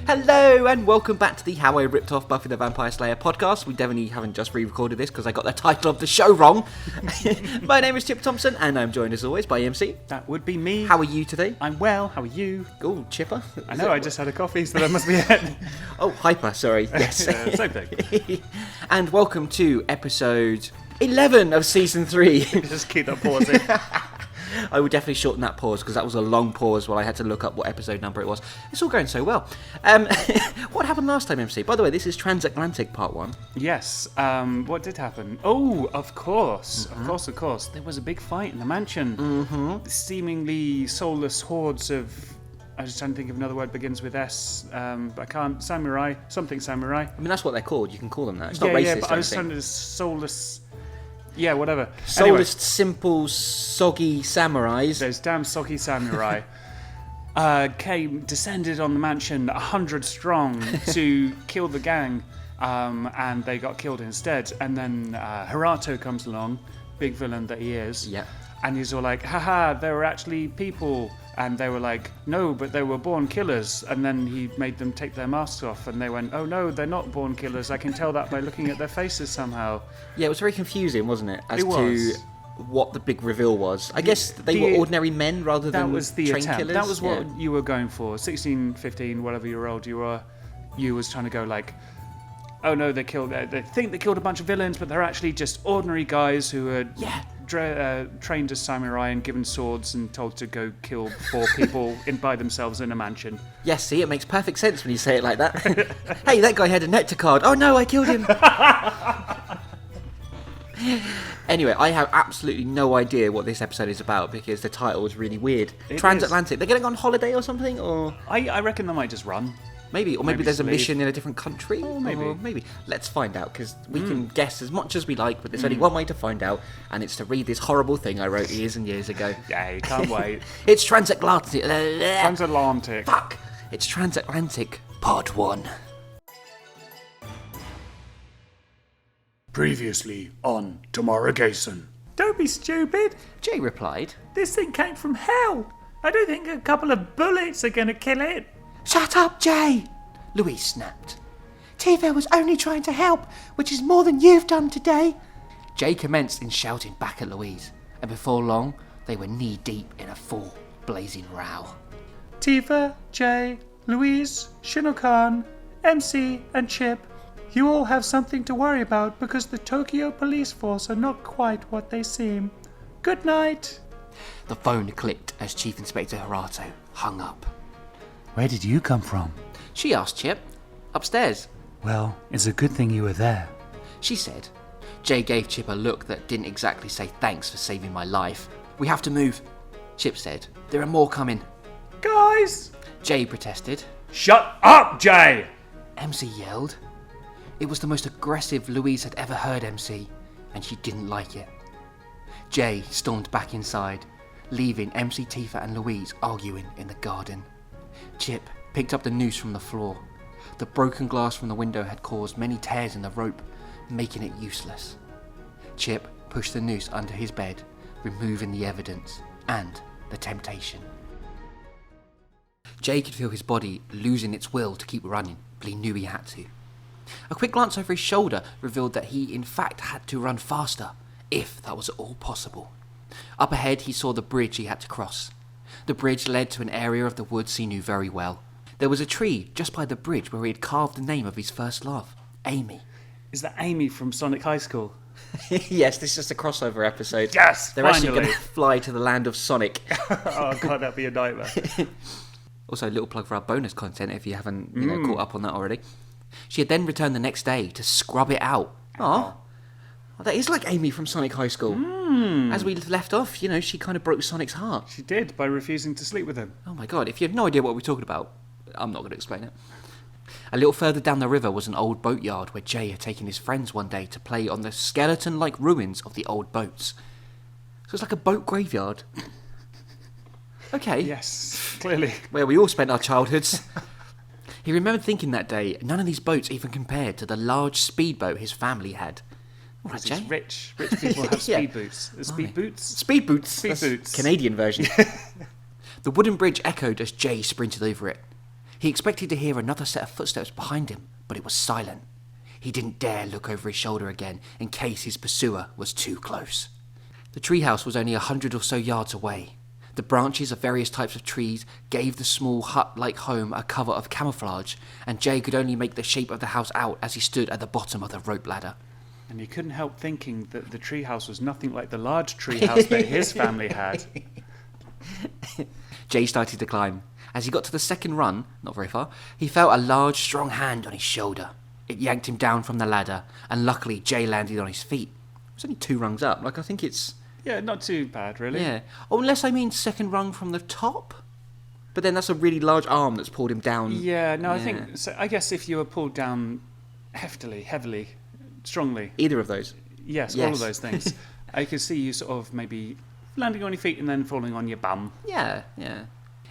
Hello and welcome back to the How I Ripped Off Buffy the Vampire Slayer podcast. We definitely haven't just re-recorded this because I got the title of the show wrong. My name is Chip Thompson and I'm joined as always by MC. That would be me. How are you today? I'm well, how are you? Oh, Chipper. I know, I just had a coffee, so that must be it. Oh, hyper, sorry. Yes. Same thing. And welcome to episode 11 of season 3. Just keep that pause in. I would definitely shorten that pause because that was a long pause while I had to look up what episode number it was. It's all going so well. What happened last time, MC? By the way, this is Transatlantic Part 1. Yes, what did happen? Oh, of course. Of course. There was a big fight in the mansion. Seemingly soulless hordes of... I was trying to think of another word begins with S, but I can't. Samurai. Something samurai. I mean, that's what they're called. You can call them that. It's not racist. Yeah, but I was trying to soulless... Yeah, whatever. Soulless, anyway, simple, soggy samurais. Those damn soggy samurai descended on the mansion 100 strong to kill the gang, and they got killed instead. And then Hirato comes along, big villain that he is, and he's all like, haha, they were actually people. And they were like, no, but they were born killers. And then he made them take their masks off. And they went, oh, no, they're not born killers. I can tell that by looking at their faces somehow. Yeah, it was very confusing, wasn't it? As to what the big reveal was. I guess they were ordinary men rather than trained killers. That was what you were going for. 16, 15, whatever year old you were, you was trying to go like, oh, no, they think they killed a bunch of villains, but they're actually just ordinary guys who are... trained as samurai and given swords and told to go kill 4 people by themselves in a mansion. Yes, see, it makes perfect sense when you say it like that. Hey, that guy had a nectar card. Oh no, I killed him. Anyway, I have absolutely no idea what this episode is about because the title is really weird. Transatlantic. They're going on holiday or something? Or I reckon they might just run. Maybe there's a mission in a different country. Oh, maybe. Let's find out, because we can guess as much as we like, but there's only one way to find out, and it's to read this horrible thing I wrote years and years ago. Yeah, you can't wait. It's Transatlantic. Transatlantic. Fuck! It's Transatlantic Part 1. Previously on Tamara Gayson. Don't be stupid. Jay replied, This thing came from hell. I don't think a couple of bullets are going to kill it. Shut up, Jay! Louise snapped. Tifa was only trying to help, which is more than you've done today. Jay commenced in shouting back at Louise, and before long, they were knee-deep in a full, blazing row. Tifa, Jay, Louise, Shinokan, MC, and Chip, you all have something to worry about because the Tokyo police force are not quite what they seem. Good night. The phone clicked as Chief Inspector Hirato hung up. Where did you come from? She asked Chip. Upstairs. Well, it's a good thing you were there. She said. Jay gave Chip a look that didn't exactly say thanks for saving my life. We have to move. Chip said. There are more coming. Guys! Jay protested. Shut up, Jay! MC yelled. It was the most aggressive Louise had ever heard MC, and she didn't like it. Jay stormed back inside, leaving MC, Tifa and Louise arguing in the garden. Chip picked up the noose from the floor. The broken glass from the window had caused many tears in the rope, making it useless. Chip pushed the noose under his bed, removing the evidence and the temptation. Jay could feel his body losing its will to keep running, but he knew he had to. A quick glance over his shoulder revealed that he in fact had to run faster, if that was at all possible. Up ahead he saw the bridge he had to cross. The bridge led to an area of the woods he knew very well. There was a tree just by the bridge where he had carved the name of his first love, Amy. Is that Amy from Sonic High School? Yes, this is just a crossover episode. Yes, They're actually going to fly to the land of Sonic. Oh god, that'd be a nightmare. Also, a little plug for our bonus content if you haven't caught up on that already. She had then returned the next day to scrub it out. Oh, that is like Amy from Sonic High School. As we left off, she kind of broke Sonic's heart. She did, by refusing to sleep with him. Oh my god, if you have no idea what we're talking about, I'm not going to explain it. A little further down the river was an old boatyard where Jay had taken his friends one day to play on the skeleton-like ruins of the old boats. So it's like a boat graveyard. Okay. Yes, clearly. Where we all spent our childhoods. He remembered thinking that day, none of these boats even compared to the large speedboat his family had. All right, Jay. Rich people have speed boots. Speed boots? Speed boots. Speed boots. Canadian version. The wooden bridge echoed as Jay sprinted over it. He expected to hear another set of footsteps behind him, but it was silent. He didn't dare look over his shoulder again in case his pursuer was too close. The treehouse was only 100 or so yards away. The branches of various types of trees gave the small hut-like home a cover of camouflage, and Jay could only make the shape of the house out as he stood at the bottom of the rope ladder. And he couldn't help thinking that the treehouse was nothing like the large treehouse that his family had. Jay started to climb. As he got to the second run, not very far, he felt a large, strong hand on his shoulder. It yanked him down from the ladder, and luckily Jay landed on his feet. It was only 2 rungs up. I think it's... Yeah, not too bad, really. Yeah. Oh, unless I mean second rung from the top. But then that's a really large arm that's pulled him down. Yeah, no, I think... So I guess if you were pulled down heavily, strongly... Either of those. Yes, all of those things. I could see you sort of maybe landing on your feet and then falling on your bum. Yeah.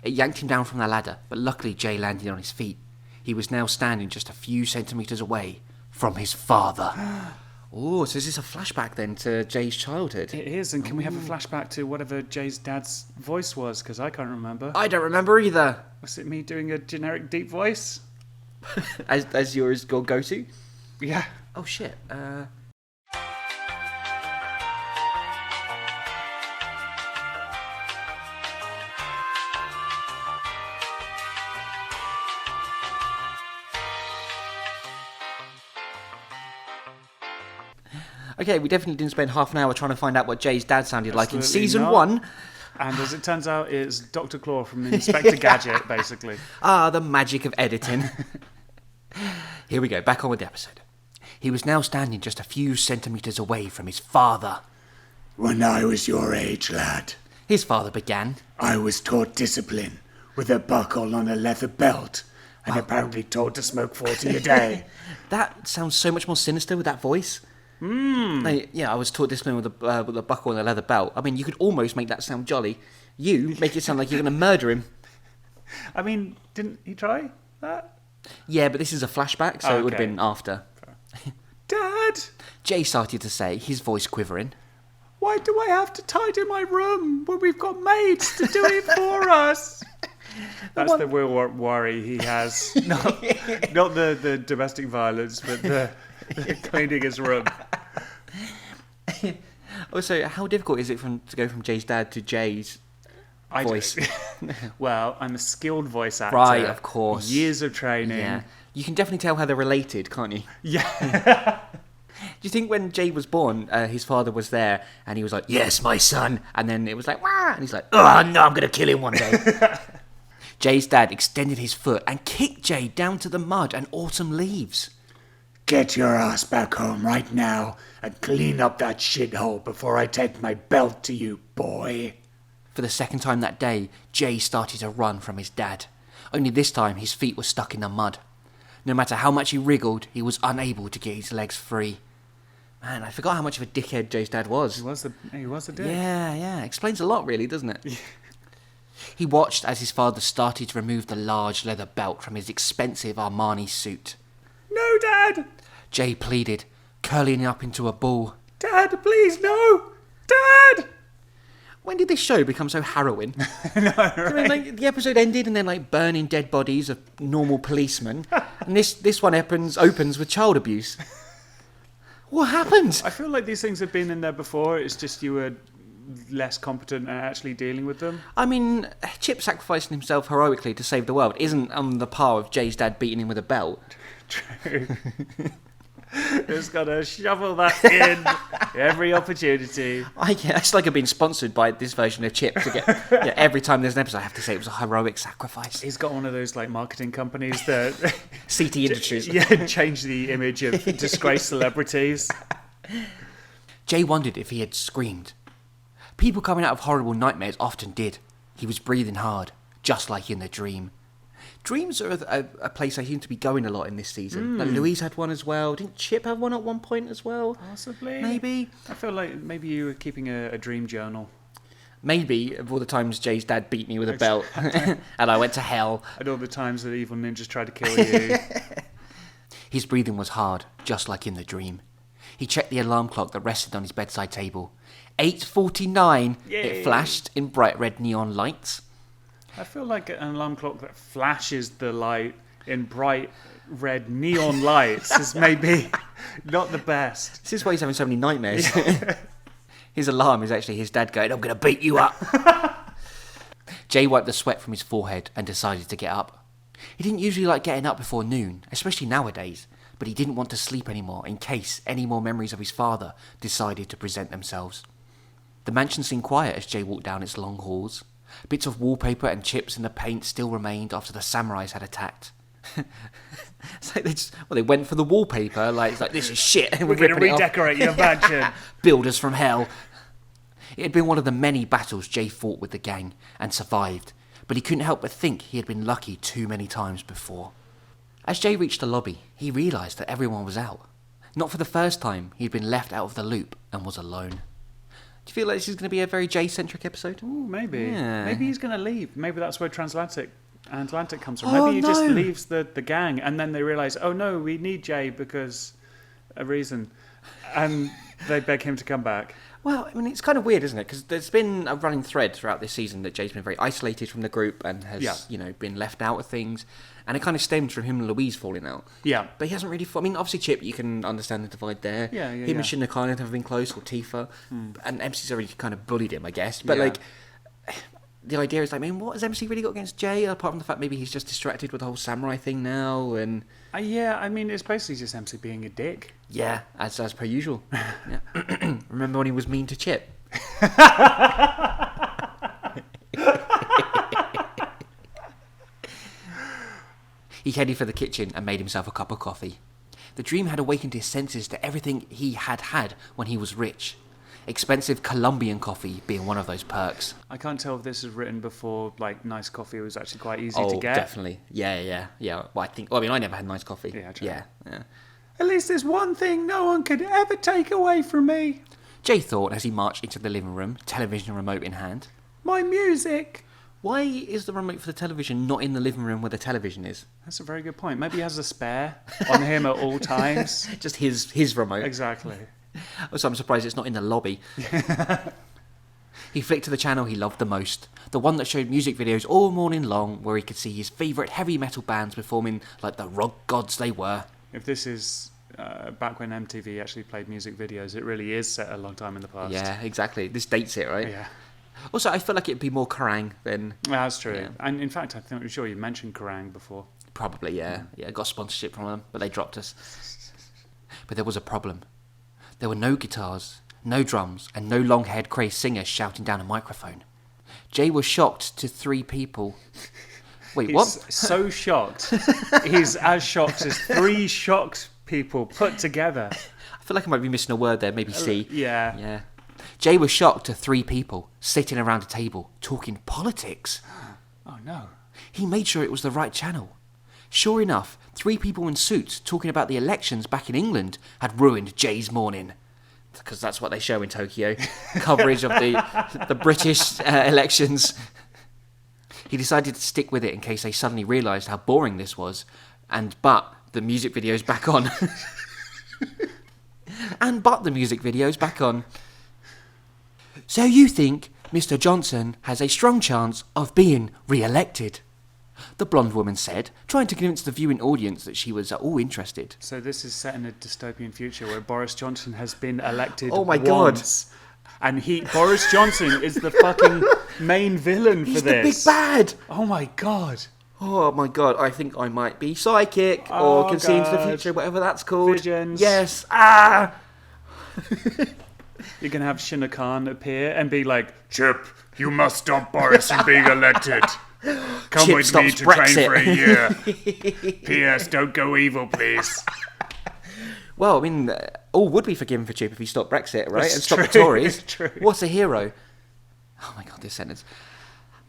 It yanked him down from the ladder, but luckily Jay landed on his feet. He was now standing just a few centimetres away from his father. Oh, so is this a flashback then to Jay's childhood? It is, and can we have a flashback to whatever Jay's dad's voice was? Because I can't remember. I don't remember either. Was it me doing a generic deep voice? as yours go-to? Yeah. Oh, shit. Okay, we definitely didn't spend half an hour trying to find out what Jay's dad sounded like in season 1. And as it turns out, it's Dr. Claw from Inspector Gadget, basically. Ah, the magic of editing. Here we go, back on with the episode. He was now standing just a few centimetres away from his father. When I was your age, lad, his father began, I was taught discipline with a buckle on a leather belt and apparently taught to smoke 40 a day. That sounds so much more sinister with that voice. I was taught discipline with a buckle and a leather belt. I mean, you could almost make that sound jolly. You make it sound like you're going to murder him. I mean, didn't he try that? Yeah, but this is a flashback, so it would have been after. Dad! Jay started to say, his voice quivering. Why do I have to tidy my room when we've got maids to do it for us? That's the real worry he has. Not the domestic violence, but the cleaning his room. Also, how difficult is it to go from Jay's dad to Jay's voice? Well, I'm a skilled voice actor. Right, of course. Years of training. Yeah. You can definitely tell how they're related, can't you? Yeah. Do you think when Jay was born, his father was there and he was like, yes, my son, and then it was like, wah, and he's like, oh no, I'm going to kill him one day. Jay's dad extended his foot and kicked Jay down to the mud and autumn leaves. Get your ass back home right now and clean up that shithole before I take my belt to you, boy. For the second time that day, Jay started to run from his dad. Only this time his feet were stuck in the mud. No matter how much he wriggled, he was unable to get his legs free. Man, I forgot how much of a dickhead Jay's dad was. He was a dick. Yeah. Explains a lot, really, doesn't it? He watched as his father started to remove the large leather belt from his expensive Armani suit. No, Dad! Jay pleaded, curling up into a ball. Dad, please, no! Dad! When did this show become so harrowing? No, right? I mean, like, the episode ended and they're like burning dead bodies of normal policemen, and this one opens with child abuse. What happened? I feel like these things have been in there before. It's just you were less competent at actually dealing with them. I mean, Chip sacrificing himself heroically to save the world isn't on the par of Jay's dad beating him with a belt. True. Just gotta shovel that in every opportunity. It's like I've been sponsored by this version of Chip to get every time there's an episode I have to say it was a heroic sacrifice. He's got one of those like marketing companies that CT Industries. change the image of disgraced celebrities. Jay wondered if he had screamed. People coming out of horrible nightmares often did. He was breathing hard, just like in the dream. Dreams are a place I seem to be going a lot in this season. Like Louise had one as well. Didn't Chip have one at one point as well? Possibly. Maybe. I feel like maybe you were keeping a dream journal. Maybe of all the times Jay's dad beat me with a belt and I went to hell. And all the times that evil ninjas tried to kill you. His breathing was hard, just like in the dream. He checked the alarm clock that rested on his bedside table. 8:49. It flashed in bright red neon lights. I feel like an alarm clock that flashes the light in bright red neon lights is maybe not the best. This is why he's having so many nightmares. His alarm is actually his dad going, "I'm going to beat you up." Jay wiped the sweat from his forehead and decided to get up. He didn't usually like getting up before noon, especially nowadays, but he didn't want to sleep anymore in case any more memories of his father decided to present themselves. The mansion seemed quiet as Jay walked down its long halls. Bits of wallpaper and chips in the paint still remained after the samurais had attacked. It's like they went for the wallpaper. It's like this is shit. We're going to redecorate your mansion. Builders from hell. It had been one of the many battles Jay fought with the gang and survived, but he couldn't help but think he had been lucky too many times before. As Jay reached the lobby, he realised that everyone was out. Not for the first time, he'd been left out of the loop and was alone. Do you feel like this is going to be a very Jay-centric episode? Ooh, maybe. Yeah. Maybe he's going to leave. Maybe that's where Transatlantic comes from. Maybe he just leaves the gang and then they realise, oh no, we need Jay because a reason. And they beg him to come back. Well, I mean, it's kind of weird, isn't it? Because there's been a running thread throughout this season that Jay's been very isolated from the group and has, been left out of things. And it kind of stemmed from him and Louise falling out. Yeah. But he hasn't really... I mean, obviously, Chip, you can understand the divide there. Yeah. Him and Shinna Khan have been close, or Tifa. And MC's already kind of bullied him, I guess. But, the idea is, what has MC really got against Jay? Apart from the fact maybe he's just distracted with the whole samurai thing now, and... it's basically just MC being a dick. Yeah, as per usual. Yeah. Remember when he was mean to Chip? He headed for the kitchen and made himself a cup of coffee. The dream had awakened his senses to everything he had when he was rich. Expensive Colombian coffee being one of those perks. I can't tell if this is written before, nice coffee was actually quite easy to get. Oh, definitely. Yeah. Well, I never had nice coffee. Yeah, true. Yeah. At least there's one thing no one could ever take away from me. Jay thought as he marched into the living room, television remote in hand. My music. Why is the remote for the television not in the living room where the television is? That's a very good point. Maybe he has a spare on him at all times. Just his remote. Exactly. Also, I'm surprised it's not in the lobby. He flicked to the channel he loved the most, the one that showed music videos all morning long where he could see his favourite heavy metal bands performing like the rock gods they were. If this is back when MTV actually played music videos, it really is set a long time in the past. Yeah, exactly. This dates it, right? Yeah. Also, I feel like it'd be more Kerrang than... That's true. Yeah. And in fact, I'm sure you mentioned Kerrang before. Probably, yeah. Yeah, got sponsorship from them, but they dropped us. But there was a problem. There were no guitars, no drums, and no long-haired crazed singers shouting down a microphone. Jay was shocked to 3 people... Wait, what? He's so shocked. He's as shocked as 3 shocked people put together. I feel like I might be missing a word there, maybe C. Yeah. Jay was shocked to 3 people sitting around a table talking politics. Oh no. He made sure it was the right channel. Sure enough, 3 people in suits talking about the elections back in England had ruined Jay's morning. Because that's what they show in Tokyo. Coverage of the British elections. He decided to stick with it in case they suddenly realised how boring this was. But the music video's back on. The music video's back on. So you think Mr. Johnson has a strong chance of being re-elected, the blonde woman said, trying to convince the viewing audience that she was at all interested. So this is set in a dystopian future where Boris Johnson has been elected Oh my once. God. And Boris Johnson is the fucking main villain for He's this. He's the big bad. Oh my God. Oh my God, I think I might be psychic or can see into the future, whatever that's called. Visions. Yes. Ah! You're going to have Shinna Khan appear and be like, Chip, you must stop Boris from being elected. Come Chip with me to Brexit. train for a year. P.S. Don't go evil, please. Well, I mean, all would be forgiven for Chip if he stopped Brexit, right? It's and stopped the true, Tories. it's true. What a hero. Oh my God, this sentence.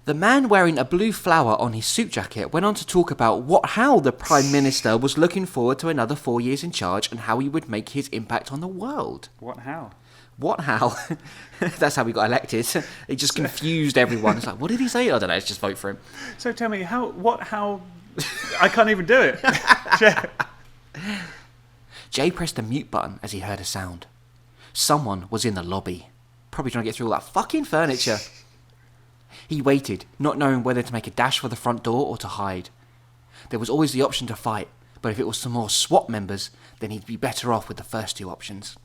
The man wearing a blue flower on his suit jacket went on to talk about how the Prime Minister was looking forward to another 4 years in charge and how he would make his impact on the world. how? What, how? That's how we got elected. It just confused everyone. It's like, what did he say? I don't know, let's just vote for him. So tell me, how? I can't even do it. Jay pressed the mute button as he heard a sound. Someone was in the lobby, probably trying to get through all that fucking furniture. He waited, not knowing whether to make a dash for the front door or to hide. There was always the option to fight, but if it was some more SWAT members, then he'd be better off with the first two options.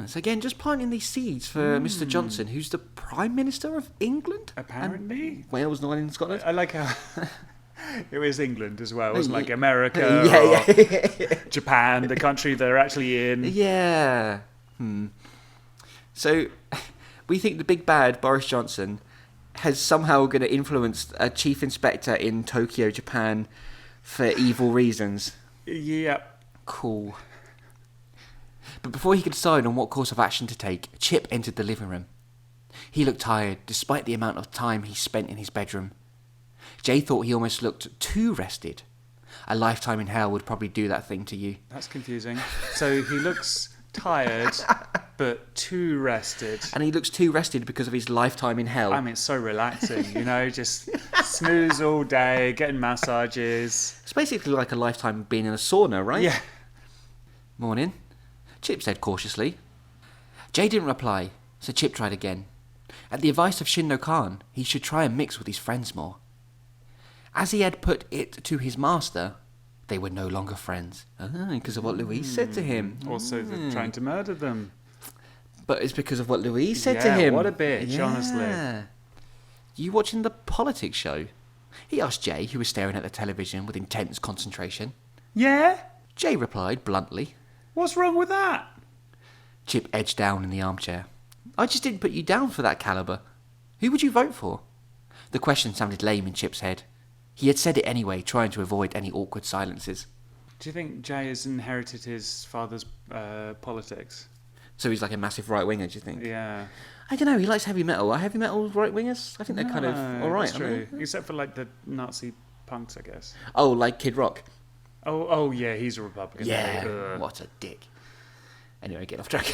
So again, just planting these seeds for Mr. Johnson, who's the Prime Minister of England? Apparently. And Wales, Northern and Scotland? I like how it was England as well. It wasn't like America or Japan, the country they're actually in. Yeah. So, we think the big bad, Boris Johnson, has somehow going to influence a chief inspector in Tokyo, Japan, for evil reasons. Yeah. Cool. But before he could decide on what course of action to take, Chip entered the living room. He looked tired, despite the amount of time he spent in his bedroom. Jay thought he almost looked too rested. A lifetime in hell would probably do that thing to you. That's confusing. So he looks tired, but too rested. And he looks too rested because of his lifetime in hell. I mean, it's so relaxing, just snooze all day, getting massages. It's basically like a lifetime being in a sauna, right? Yeah. Morning, Chip said cautiously. Jay didn't reply, so Chip tried again. At the advice of Shinno Khan, he should try and mix with his friends more. As he had put it to his master, they were no longer friends. Because of what Louise said to him. Also, they're trying to murder them. But it's because of what Louise said to him. What a bitch, honestly. You watching the politics show? He asked Jay, who was staring at the television with intense concentration. Yeah? Jay replied bluntly. What's wrong with that? Chip edged down in the armchair. I just didn't put you down for that calibre. Who would you vote for? The question sounded lame in Chip's head. He had said it anyway, trying to avoid any awkward silences. Do you think Jay has inherited his father's politics? So he's like a massive right-winger, do you think? Yeah. I don't know, he likes heavy metal. Are heavy metal right-wingers? I think they're kind of alright, that's true. Except for like the Nazi punks, I guess. Oh, like Kid Rock? Oh yeah, he's a Republican. Yeah, what a dick. Anyway, get off track.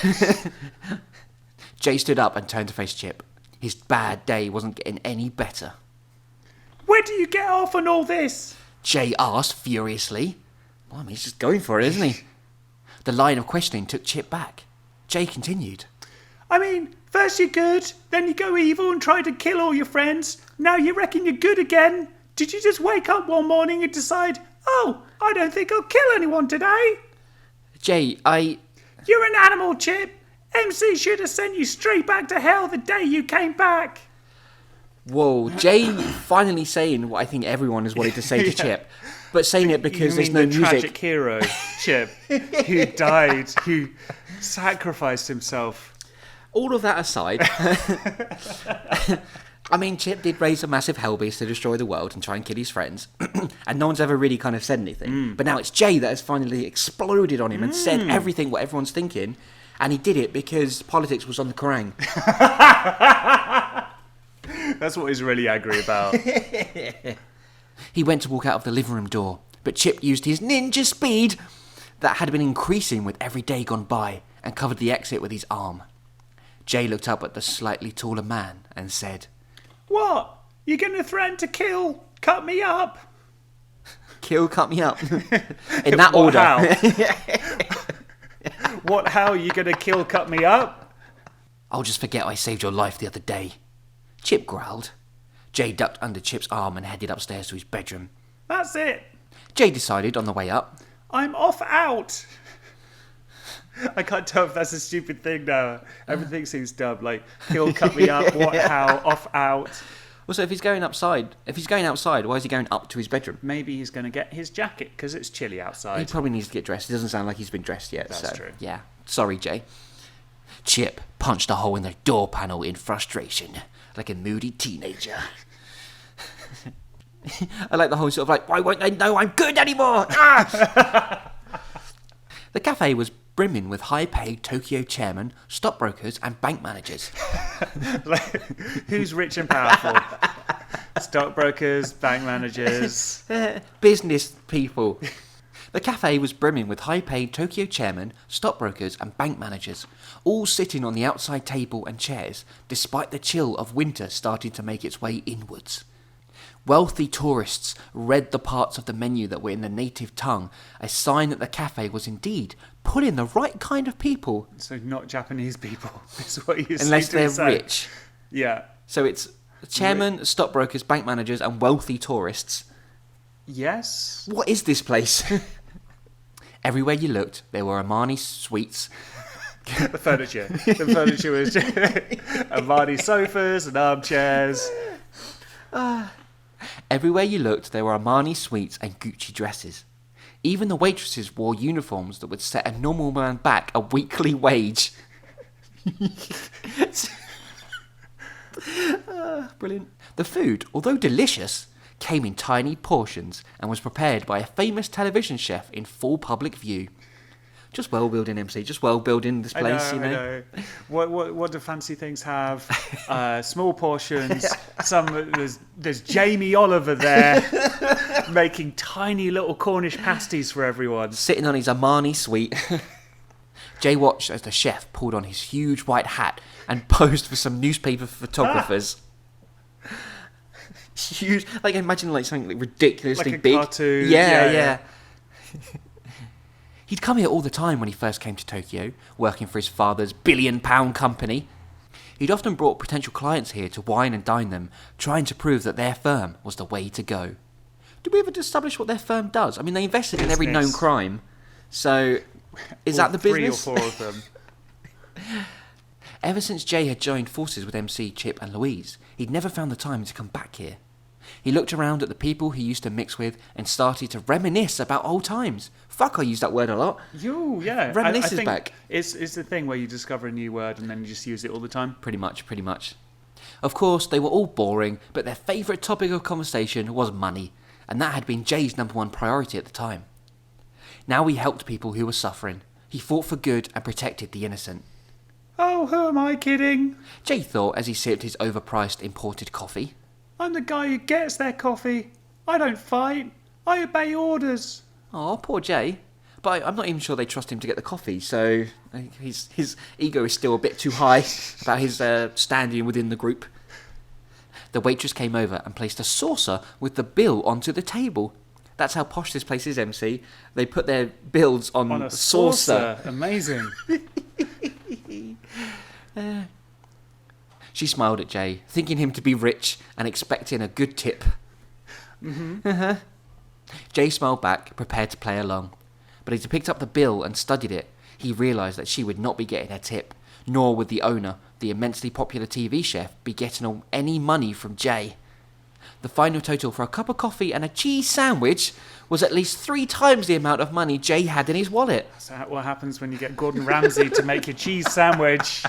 Jay stood up and turned to face Chip. His bad day wasn't getting any better. Where do you get off on all this? Jay asked furiously. Well, I mean, he's just going for it, isn't he? The line of questioning took Chip back. Jay continued. I mean, first you're good, then you go evil and try to kill all your friends. Now you reckon you're good again. Did you just wake up one morning and decide, oh, I don't think I'll kill anyone today? Jay, You're an animal, Chip. MC should have sent you straight back to hell the day you came back. Whoa, Jay finally saying what I think everyone has wanted to say to Chip, but saying it because there's no music. Tragic hero, Chip, who died, who sacrificed himself. All of that aside, I mean, Chip did raise a massive hellbeast to destroy the world and try and kill his friends, and no one's ever really kind of said anything. But now it's Jay that has finally exploded on him and said everything what everyone's thinking, and he did it because politics was on the Kerrang. That's what he's really angry about. He went to walk out of the living room door, but Chip used his ninja speed that had been increasing with every day gone by and covered the exit with his arm. Jay looked up at the slightly taller man and said, What? You're going to threaten to kill? Cut me up? Kill, cut me up. In that order. How? What, how? You going to kill, cut me up? I'll just forget I saved your life the other day, Chip growled. Jay ducked under Chip's arm and headed upstairs to his bedroom. That's it. Jay decided on the way up. I'm off out. I can't tell if that's a stupid thing now. Everything seems dumb. Like, he'll cut me up, what, how, off, out. Also, if he's going outside, why is he going up to his bedroom? Maybe he's going to get his jacket because it's chilly outside. He probably needs to get dressed. It doesn't sound like he's been dressed yet. That's true. Yeah. Sorry, Jay. Chip punched a hole in the door panel in frustration, like a moody teenager. I like the whole sort of like, why won't they know I'm good anymore? Ah! The cafe was brimming with high-paid Tokyo chairmen, stockbrokers and bank managers. Like, who's rich and powerful? Stockbrokers, bank managers. Business people. The cafe was brimming with high-paid Tokyo chairmen, stockbrokers and bank managers, all sitting on the outside table and chairs, despite the chill of winter starting to make its way inwards. Wealthy tourists read the parts of the menu that were in the native tongue, a sign that the cafe was indeed pulling the right kind of people. So not Japanese people, is what you unless they're say. rich. Yeah. So it's chairmen, stockbrokers, bank managers and wealthy tourists. Yes. What is this place? Everywhere you looked, there were Armani suites. The furniture was Armani sofas and armchairs. Everywhere you looked, there were Armani suites and Gucci dresses. Even the waitresses wore uniforms that would set a normal man back a weekly wage. Brilliant. The food, although delicious, came in tiny portions and was prepared by a famous television chef in full public view. Just well building MC, just well building this place, I know. What do fancy things have? Small portions. There's Jamie Oliver there making tiny little Cornish pasties for everyone. Sitting on his Armani suite. Jay watched as the chef pulled on his huge white hat and posed for some newspaper photographers. Huge, like imagine like something like ridiculously like a big. Cartoon. Yeah. He'd come here all the time when he first came to Tokyo, working for his father's billion-pound company. He'd often brought potential clients here to wine and dine them, trying to prove that their firm was the way to go. Did we ever establish what their firm does? I mean, they invested in every known crime. So, is that the business? 3 or 4 of them. Ever since Jay had joined forces with MC, Chip and Louise, he'd never found the time to come back here. He looked around at the people he used to mix with and started to reminisce about old times. Fuck, I use that word a lot. Yeah. Reminisce I is think back. It's the thing where you discover a new word and then you just use it all the time. Pretty much. Of course, they were all boring, but their favourite topic of conversation was money, and that had been Jay's #1 priority at the time. Now he helped people who were suffering. He fought for good and protected the innocent. Oh, who am I kidding? Jay thought as he sipped his overpriced imported coffee. I'm the guy who gets their coffee. I don't fight. I obey orders. Oh, poor Jay. But I'm not even sure they trust him to get the coffee, so his ego is still a bit too high about his standing within the group. The waitress came over and placed a saucer with the bill onto the table. That's how posh this place is, MC. They put their bills on a saucer. Amazing. She smiled at Jay, thinking him to be rich and expecting a good tip. Mm-hmm. Jay smiled back, prepared to play along. But as he picked up the bill and studied it, he realised that she would not be getting a tip, nor would the owner, the immensely popular TV chef, be getting any money from Jay. The final total for a cup of coffee and a cheese sandwich was at least 3 times the amount of money Jay had in his wallet. So what happens when you get Gordon Ramsay to make your cheese sandwich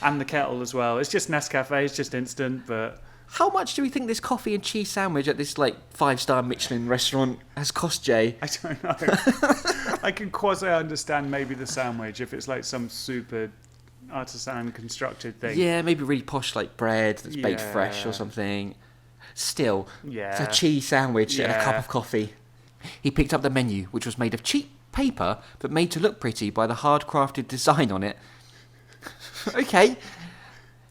and the kettle as well? It's just Nescafe, it's just instant, but... How much do we think this coffee and cheese sandwich at this 5-star Michelin restaurant has cost Jay? I don't know. I can quasi understand maybe the sandwich if it's like some super artisan constructed thing. Yeah, maybe really posh bread that's baked fresh or something. Still, it's a cheese sandwich and a cup of coffee. He picked up the menu, which was made of cheap paper, but made to look pretty by the hard-crafted design on it. Okay.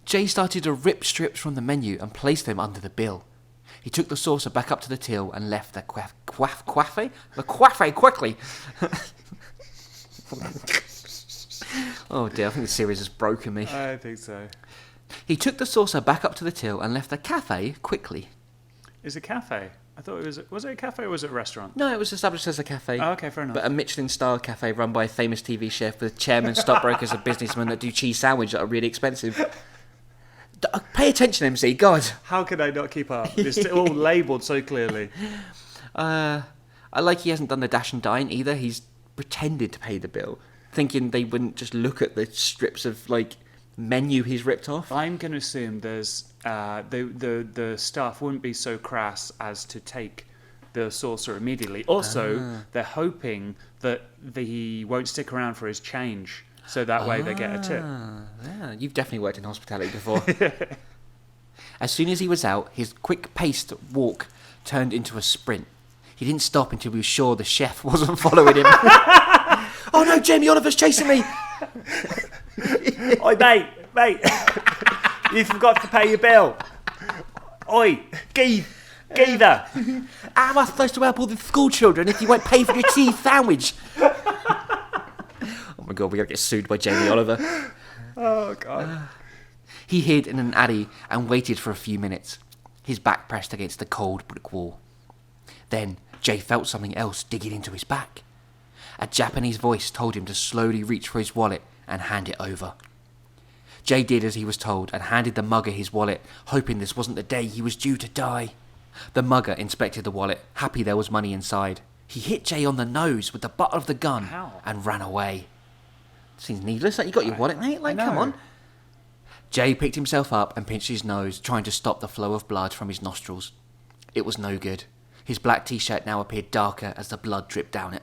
Jay started to rip strips from the menu and place them under the bill. He took the saucer back up to the till and left the coiffe quickly. Oh dear, I think the series has broken me. I think so. He took the saucer back up to the till and left the cafe quickly. Is it a cafe? I thought it was it a cafe or was it a restaurant? No, it was established as a cafe. Oh, okay, fair enough. But a Michelin-style cafe run by a famous TV chef with chairman, stockbrokers and businessmen that do cheese sandwich that are really expensive. Pay attention, MC, God. How could I not keep up? It's all labelled so clearly. I like he hasn't done the dash and dine either. He's pretended to pay the bill, thinking they wouldn't just look at the strips of, like, menu he's ripped off. I'm going to assume there's the staff wouldn't be so crass as to take the saucer immediately. Also, they're hoping that he won't stick around for his change, so that way they get a tip. Yeah, you've definitely worked in hospitality before. As soon as he was out, his quick-paced walk turned into a sprint. He didn't stop until he was sure the chef wasn't following him. Oh no, Jamie Oliver's chasing me! Oi, mate, you forgot to pay your bill. Oi, geezer. How am I supposed to help all the school children if you won't pay for your cheese sandwich? Oh my God, we gotta get sued by Jamie Oliver. Oh God. He hid in an alley and waited for a few minutes, his back pressed against the cold brick wall. Then Jay felt something else digging into his back. A Japanese voice told him to slowly reach for his wallet and hand it over. Jay did as he was told and handed the mugger his wallet, hoping this wasn't the day he was due to die. The mugger inspected the wallet, happy there was money inside. He hit Jay on the nose with the butt of the gun and ran away. Seems needless that you got your wallet, mate. Like, come on. Jay picked himself up and pinched his nose, trying to stop the flow of blood from his nostrils. It was no good. His black t-shirt now appeared darker as the blood dripped down it.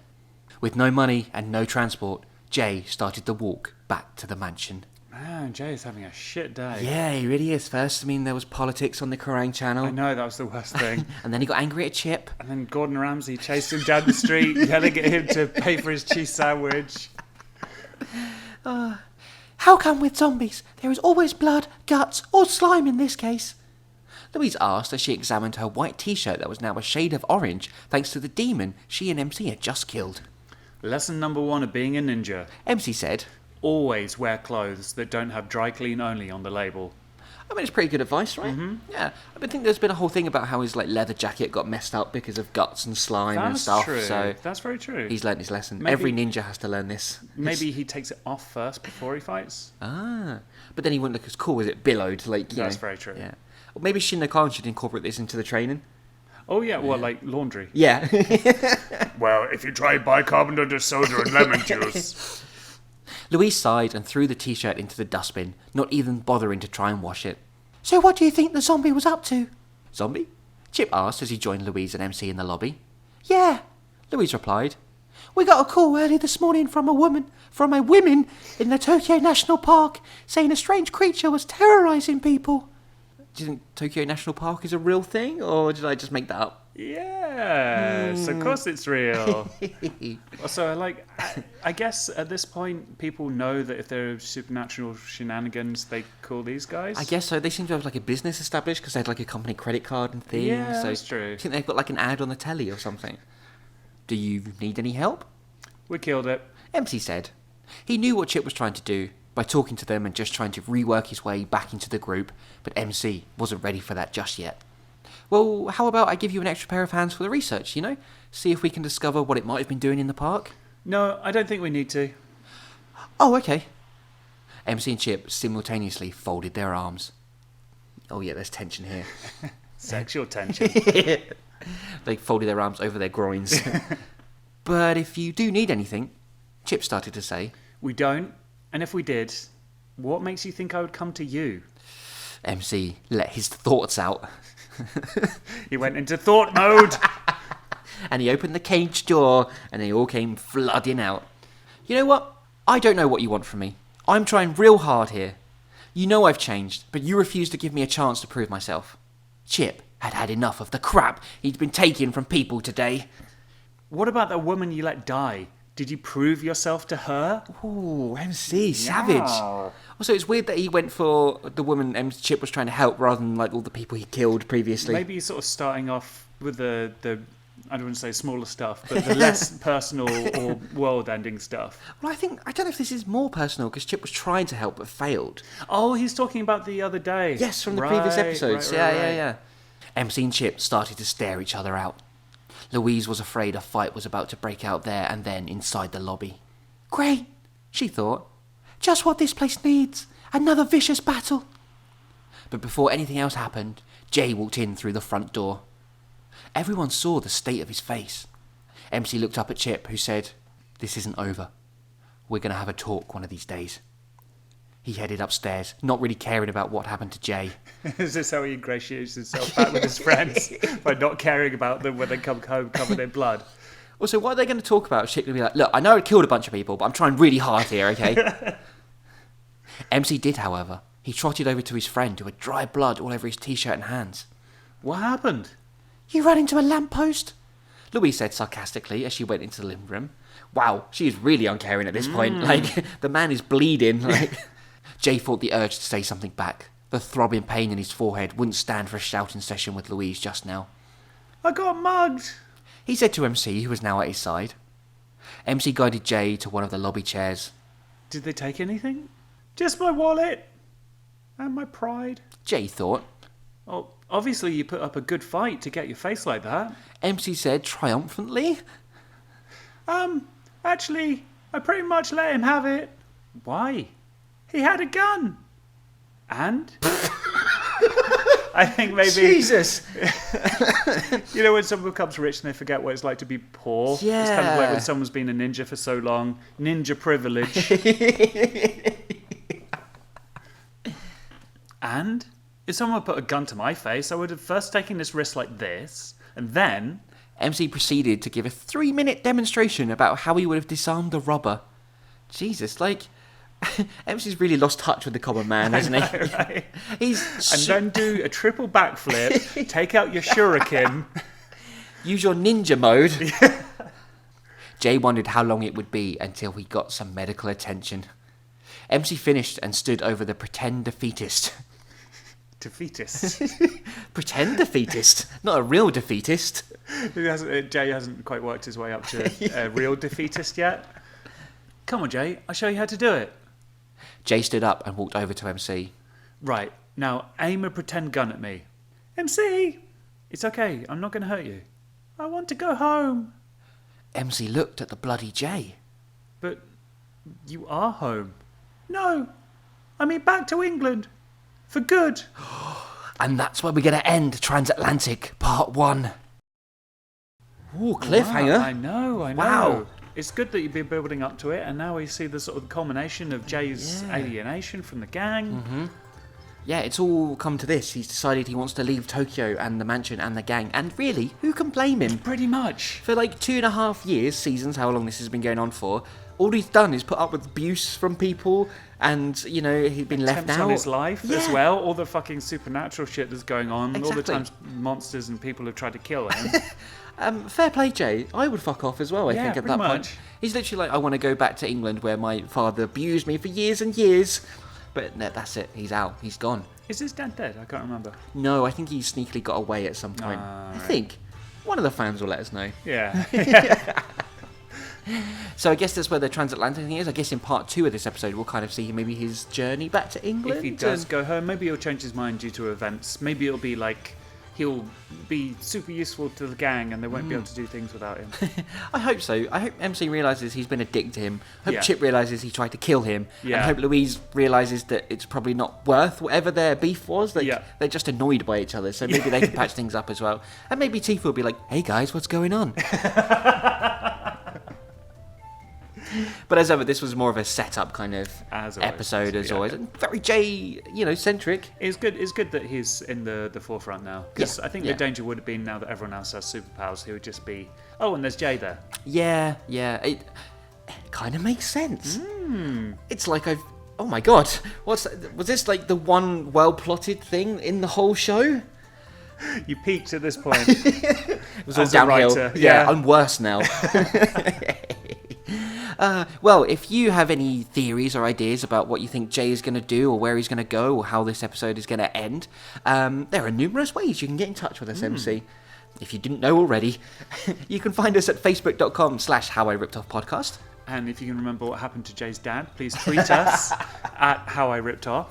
With no money and no transport, Jay started the walk back to the mansion. Man, Jay's having a shit day. Yeah, he really is. First, there was politics on the Kerrang channel. I know, that was the worst thing. And then he got angry at Chip. And then Gordon Ramsay chased him down the street, yelling at him to pay for his cheese sandwich. How come with zombies there is always blood, guts, or slime in this case? Louise asked as she examined her white t-shirt that was now a shade of orange thanks to the demon she and MC had just killed. Lesson number 1 of being a ninja. MC said, always wear clothes that don't have dry clean only on the label. I mean, it's pretty good advice, right? Mm-hmm. Yeah. I think there's been a whole thing about how his leather jacket got messed up because of guts and slime and stuff. True. So that's very true. He's learned his lesson. Every ninja has to learn this. Maybe he takes it off first before he fights. But then he wouldn't look as cool as it billowed. That's very true. Yeah. Or maybe Shin Khan should incorporate this into the training. Oh, yeah, well, like laundry. Yeah. Well, if you try bicarbonate soda and lemon juice. Louise sighed and threw the t-shirt into the dustbin, not even bothering to try and wash it. So what do you think the zombie was up to? Zombie? Chip asked as he joined Louise and MC in the lobby. Yeah, Louise replied. We got a call early this morning from a woman in the Tokyo National Park saying a strange creature was terrorising people. Do you think Tokyo National Park is a real thing, or did I just make that up? Yes, of course it's real. Also, I guess at this point, people know that if there are supernatural shenanigans, they call these guys. I guess so. They seem to have a business established because they had a company credit card and things. Yeah, so that's true. I think they've got an ad on the telly or something. Do you need any help? We killed it. MC said. He knew what Chip was trying to do by talking to them and just trying to rework his way back into the group, but MC wasn't ready for that just yet. Well, how about I give you an extra pair of hands for the research, See if we can discover what it might have been doing in the park? No, I don't think we need to. Oh, okay. MC and Chip simultaneously folded their arms. Oh yeah, there's tension here. Sexual tension. They folded their arms over their groins. But if you do need anything, Chip started to say. We don't, and if we did, what makes you think I would come to you? MC let his thoughts out. He went into thought mode. And he opened the cage door, and they all came flooding out. You know what? I don't know what you want from me. I'm trying real hard here. You know I've changed, but you refuse to give me a chance to prove myself. Chip had had enough of the crap he'd been taking from people today. What about the woman you let die? Did you prove yourself to her? Ooh, MC, savage. Also, it's weird that he went for the woman Chip was trying to help rather than all the people he killed previously. Maybe he's sort of starting off with the I don't want to say smaller stuff, but the less personal or world-ending stuff. Well, I don't know if this is more personal, because Chip was trying to help but failed. Oh, he's talking about the other day. Yes, from the previous episodes. Right. Yeah. MC and Chip started to stare each other out. Louise was afraid a fight was about to break out there and then inside the lobby. Great, she thought. Just what this place needs. Another vicious battle. But before anything else happened, Jay walked in through the front door. Everyone saw the state of his face. MC looked up at Chip, who said, "This isn't over. We're going to have a talk one of these days." He headed upstairs, not really caring about what happened to Jay. Is this how he ingratiates himself back with his friends? By not caring about them when they come home covered in blood? Also, what are they going to talk about? Chip going to be like, "Look, I know I killed a bunch of people, but I'm trying really hard here, okay?" MC did, however. He trotted over to his friend, who had dry blood all over his t-shirt and hands. What happened? "You ran into a lamppost?" Louise said sarcastically as she went into the living room. Wow, she is really uncaring at this point. Like, the man is bleeding. Like, Jay fought the urge to say something back. The throbbing pain in his forehead wouldn't stand for a shouting session with Louise just now. "I got mugged," he said to MC, who was now at his side. MC guided Jay to one of the lobby chairs. "Did they take anything?" "Just my wallet. And my pride." Jay thought. "Oh, obviously you put up a good fight to get your face like that." MC said triumphantly. Actually, I pretty much let him have it." "Why?" "He had a gun." "And?" I think maybe... Jesus! You know when someone becomes rich and they forget what it's like to be poor? Yeah. It's kind of like when someone's been a ninja for so long. Ninja privilege. "And? If someone put a gun to my face, I would have first taken this risk like this, and then..." MC proceeded to give a 3-minute demonstration about how he would have disarmed the robber. Jesus, like... MC's really lost touch with the common man, hasn't he? Right? And Then do a triple backflip, take out your shuriken. Use your ninja mode. Jay wondered how long it would be until he got some medical attention. MC finished and stood over the pretend defeatist. Defeatist. Pretend defeatist, not a real defeatist. Jay hasn't quite worked his way up to a real defeatist yet. "Come on, Jay, I'll show you how to do it." Jay stood up and walked over to MC. "Right, now aim a pretend gun at me." "MC!" "It's okay, I'm not going to hurt you." "I want to go home." MC looked at the bloody Jay. "But you are home." "No, I mean back to England. For good." And that's where we're going to end Transatlantic Part 1. Ooh, cliffhanger. Wow, I know. Wow. It's good that you've been building up to it, and now we see the sort of culmination of Jay's alienation from the gang. Yeah, it's all come to this. He's decided he wants to leave Tokyo and the mansion and the gang. And really, who can blame him? Pretty much. For like 2.5 years, seasons, how long this has been going on for, all he's done is put up with abuse from people, and, you know, he's been left Attempts out. on his life as well. All the fucking supernatural shit that's going on. Exactly. All the times monsters and people have tried to kill him. Fair play, Jay. I would fuck off as well, I think, at that point. much. He's literally like, I want to go back to England where my father abused me for years and years. But no, that's it. He's out. He's gone. Is his dad dead? I can't remember. No, I think he sneakily got away at some point. I think. One of the fans will let us know. Yeah. So I guess that's where the transatlantic thing is. I guess in part 2 of this episode, we'll kind of see maybe his journey back to England. If he does go home, maybe he'll change his mind due to events. Maybe it'll be like he'll be super useful to the gang and they won't be able to do things without him. I hope so. I hope MC realises he's been a dick to him. I hope Yeah. Chip realises he tried to kill him. Yeah. And I hope Louise realises that it's probably not worth whatever their beef was. Like, Yeah. they're just annoyed by each other. So maybe they can patch things up as well. And maybe Tifa will be like, hey guys, what's going on? But as ever, this was more of a setup kind of episode as always. And very Jay, centric. It's good that he's in the forefront now. Because I think the danger would have been now that everyone else has superpowers, he would just be, oh, and there's Jay there. Yeah. It kind of makes sense. It's like oh my god, was this like the one well-plotted thing in the whole show? You peaked at this point. It was all downhill. Yeah, I'm worse now. Well, if you have any theories or ideas about what you think Jay is going to do or where he's going to go or how this episode is going to end, there are numerous ways you can get in touch with us, MC. if you didn't know already, you can find us at facebook.com/HowIRippedOffPodcast. And if you can remember what happened to Jay's dad, please tweet us at HowIRippedOff.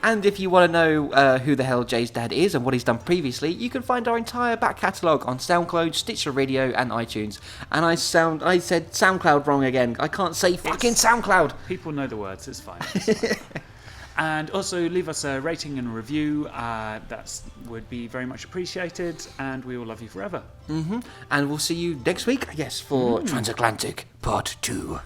And if you want to know who the hell Jay's dad is and what he's done previously, you can find our entire back catalogue on SoundCloud, Stitcher Radio, and iTunes. And I said SoundCloud wrong again. I can't say fucking SoundCloud. People know the words. It's fine. And also leave us a rating and a review. That would be very much appreciated, and we will love you forever. And we'll see you next week, I guess, for Transatlantic Part 2.